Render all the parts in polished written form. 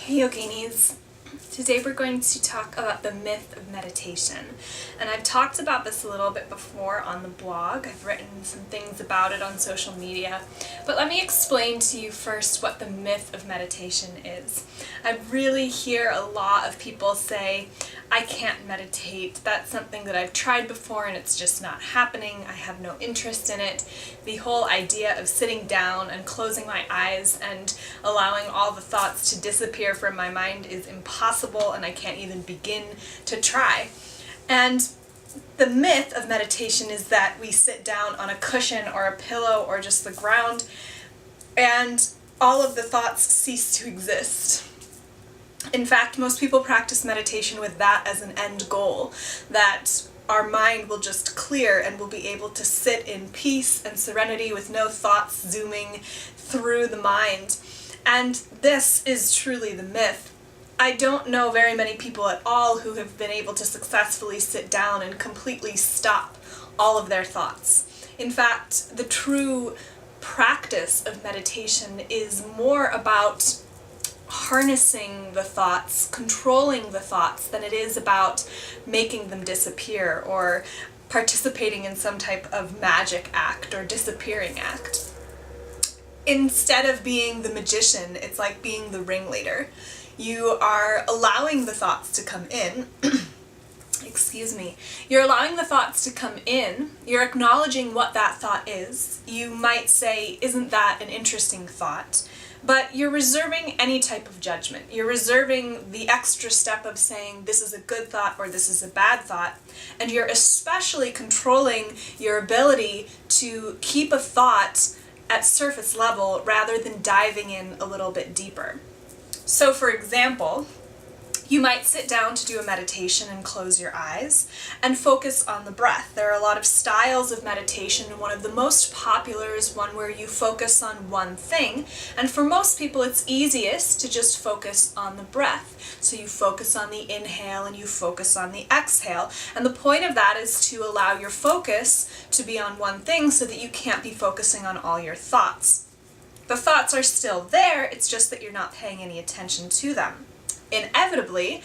Hey yoginis, today we're going to talk about the myth of meditation. And I've talked about this a little bit before on the blog. I've written some things about it on social media. But let me explain to you first what the myth of meditation is. I really hear a lot of people say, I can't meditate. That's something that I've tried before and it's just not happening. I have no interest in it. The whole idea of sitting down and closing my eyes and allowing all the thoughts to disappear from my mind is impossible and I can't even begin to try. And the myth of meditation is that we sit down on a cushion or a pillow or just the ground and all of the thoughts cease to exist. In fact, most people practice meditation with that as an end goal, that our mind will just clear and we'll be able to sit in peace and serenity with no thoughts zooming through the mind. And this is truly the myth. I don't know very many people at all who have been able to successfully sit down and completely stop all of their thoughts. In fact, the true practice of meditation is more about harnessing the thoughts, controlling the thoughts, than it is about making them disappear or participating in some type of magic act or disappearing act. Instead of being the magician, it's like being the ringleader. You are allowing the thoughts to come in. Excuse me. You're allowing the thoughts to come in. You're acknowledging what that thought is. You might say, isn't that an interesting thought? But you're reserving any type of judgment. You're reserving the extra step of saying this is a good thought or this is a bad thought. And you're especially controlling your ability to keep a thought at surface level rather than diving in a little bit deeper. So for example, you might sit down to do a meditation and close your eyes and focus on the breath. There are a lot of styles of meditation, and one of the most popular is one where you focus on one thing. And for most people, it's easiest to just focus on the breath. So you focus on the inhale and you focus on the exhale. And the point of that is to allow your focus to be on one thing so that you can't be focusing on all your thoughts. The thoughts are still there, it's just that you're not paying any attention to them. Inevitably,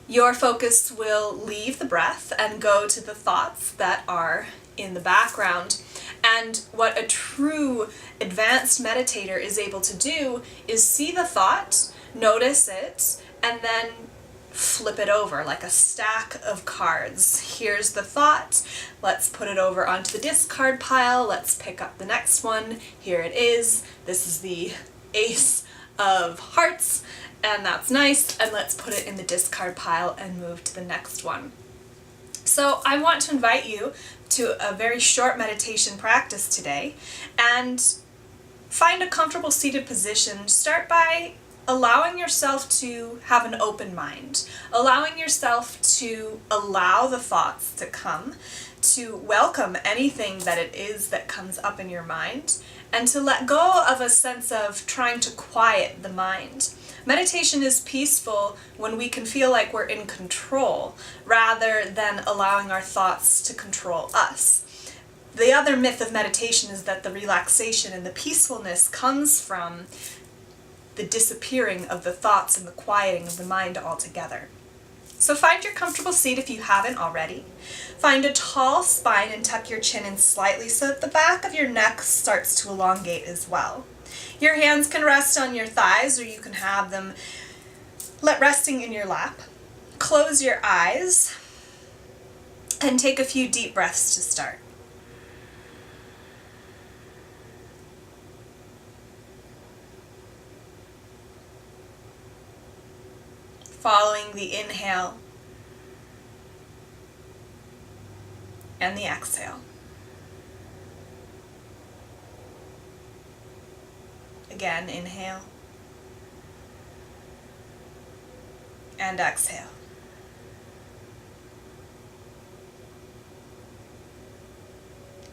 your focus will leave the breath and go to the thoughts that are in the background. And what a true advanced meditator is able to do is see the thought, notice it, and then flip it over like a stack of cards. Here's the thought, let's put it over onto the discard pile, let's pick up the next one, here it is, this is the Ace of Hearts, and that's nice, and let's put it in the discard pile and move to the next one. So I want to invite you to a very short meditation practice today, and find a comfortable seated position. Start by allowing yourself to have an open mind, allowing yourself to allow the thoughts to come, to welcome anything that it is that comes up in your mind, and to let go of a sense of trying to quiet the mind. Meditation is peaceful when we can feel like we're in control, rather than allowing our thoughts to control us. The other myth of meditation is that the relaxation and the peacefulness comes from the disappearing of the thoughts and the quieting of the mind altogether. So find your comfortable seat if you haven't already. Find a tall spine and tuck your chin in slightly so that the back of your neck starts to elongate as well. Your hands can rest on your thighs or you can have them resting in your lap. Close your eyes and take a few deep breaths to start. Following the inhale and the exhale. Again, inhale and exhale.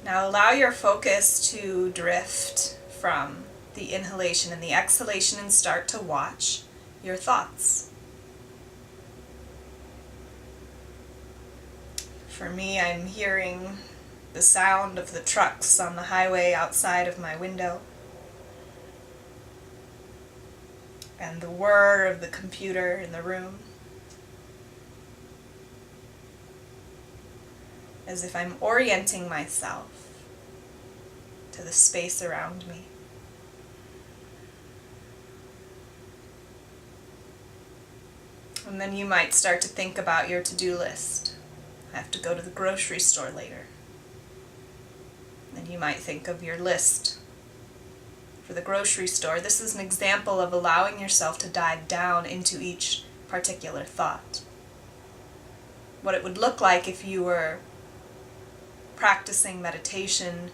Now allow your focus to drift from the inhalation and the exhalation and start to watch your thoughts. For me, I'm hearing the sound of the trucks on the highway outside of my window. and the whir of the computer in the room, as if I'm orienting myself to the space around me. And then you might start to think about your to-do list. I have to go to the grocery store later. Then you might think of your list for the grocery store. This is an example of allowing yourself to dive down into each particular thought. What it would look like if you were practicing meditation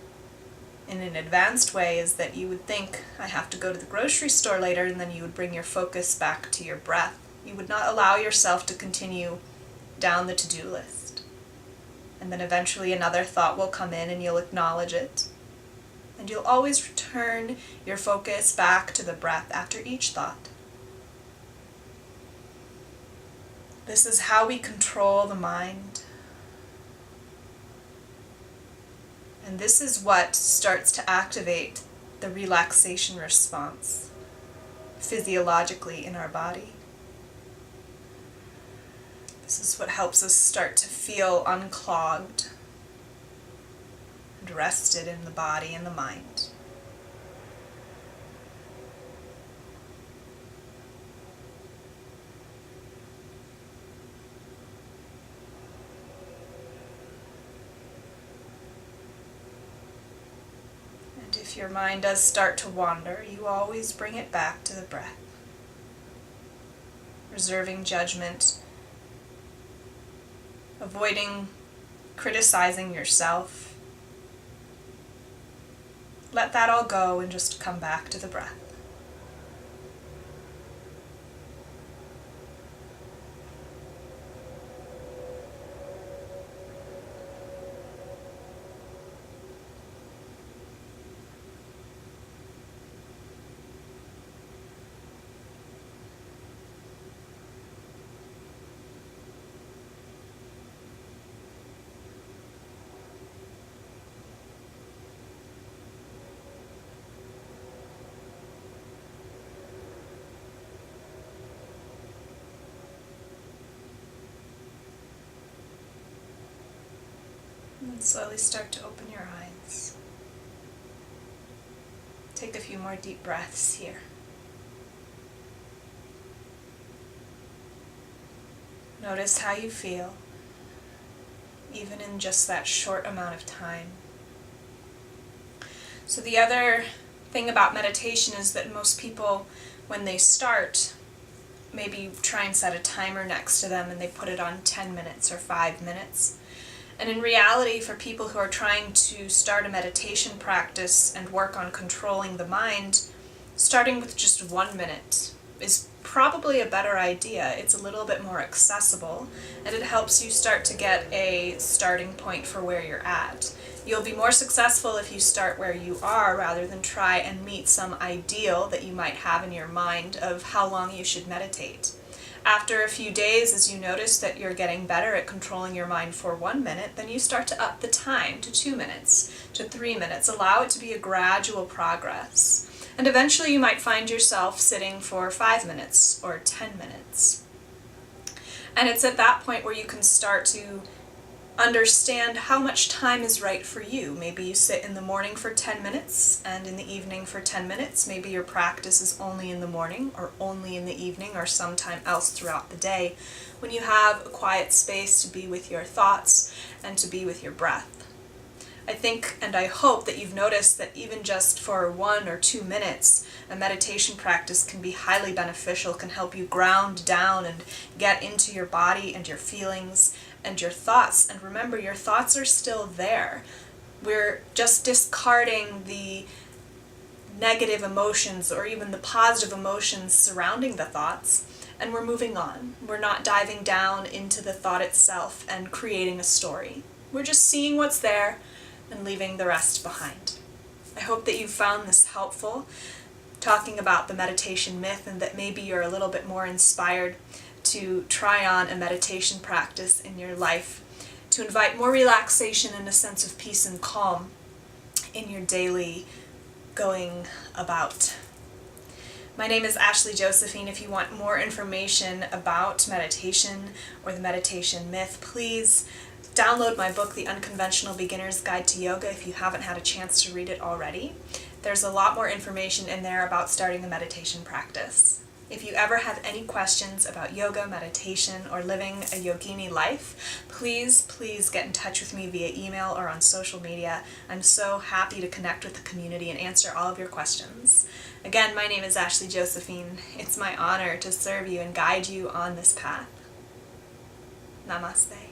in an advanced way is that you would think, I have to go to the grocery store later, and then you would bring your focus back to your breath. You would not allow yourself to continue down the to-do list. And then eventually another thought will come in and you'll acknowledge it. And you'll always return your focus back to the breath after each thought. This is how we control the mind. And this is what starts to activate the relaxation response physiologically in our body. This is what helps us start to feel unclogged and rested in the body and the mind. And if your mind does start to wander, you always bring it back to the breath, reserving judgment, avoiding criticizing yourself. Let that all go and just come back to the breath. And slowly start to open your eyes. Take a few more deep breaths here. Notice how you feel, even in just that short amount of time. So the other thing about meditation is that most people, when they start, maybe try and set a timer next to them and they put it on 10 minutes or 5 minutes. And in reality, for people who are trying to start a meditation practice and work on controlling the mind, starting with just 1 minute is probably a better idea. It's a little bit more accessible, and it helps you start to get a starting point for where you're at. You'll be more successful if you start where you are rather than try and meet some ideal that you might have in your mind of how long you should meditate. After a few days, as you notice that you're getting better at controlling your mind for 1 minute, then you start to up the time to 2 minutes, to 3 minutes. Allow it to be a gradual progress. And eventually you might find yourself sitting for 5 minutes or 10 minutes. And it's at that point where you can start to understand how much time is right for you. Maybe you sit in the morning for 10 minutes and in the evening for 10 minutes. Maybe your practice is only in the morning or only in the evening or sometime else throughout the day when you have a quiet space to be with your thoughts and to be with your breath. I think and I hope that you've noticed that even just for 1 or 2 minutes, a meditation practice can be highly beneficial, can help you ground down and get into your body and your feelings and your thoughts. And remember, your thoughts are still there. We're just discarding the negative emotions or even the positive emotions surrounding the thoughts, and we're moving on. We're not diving down into the thought itself and creating a story. We're just seeing what's there and leaving the rest behind. I hope that you found this helpful, talking about the meditation myth, and that maybe you're a little bit more inspired to try on a meditation practice in your life to invite more relaxation and a sense of peace and calm in your daily going about. My name is Ashley Josephine. If you want more information about meditation or the meditation myth, please download my book, The Unconventional Beginner's Guide to Yoga, if you haven't had a chance to read it already. There's a lot more information in there about starting a meditation practice. If you ever have any questions about yoga, meditation, or living a yogini life, please get in touch with me via email or on social media. I'm so happy to connect with the community and answer all of your questions. Again, my name is Ashley Josephine. It's my honor to serve you and guide you on this path. Namaste.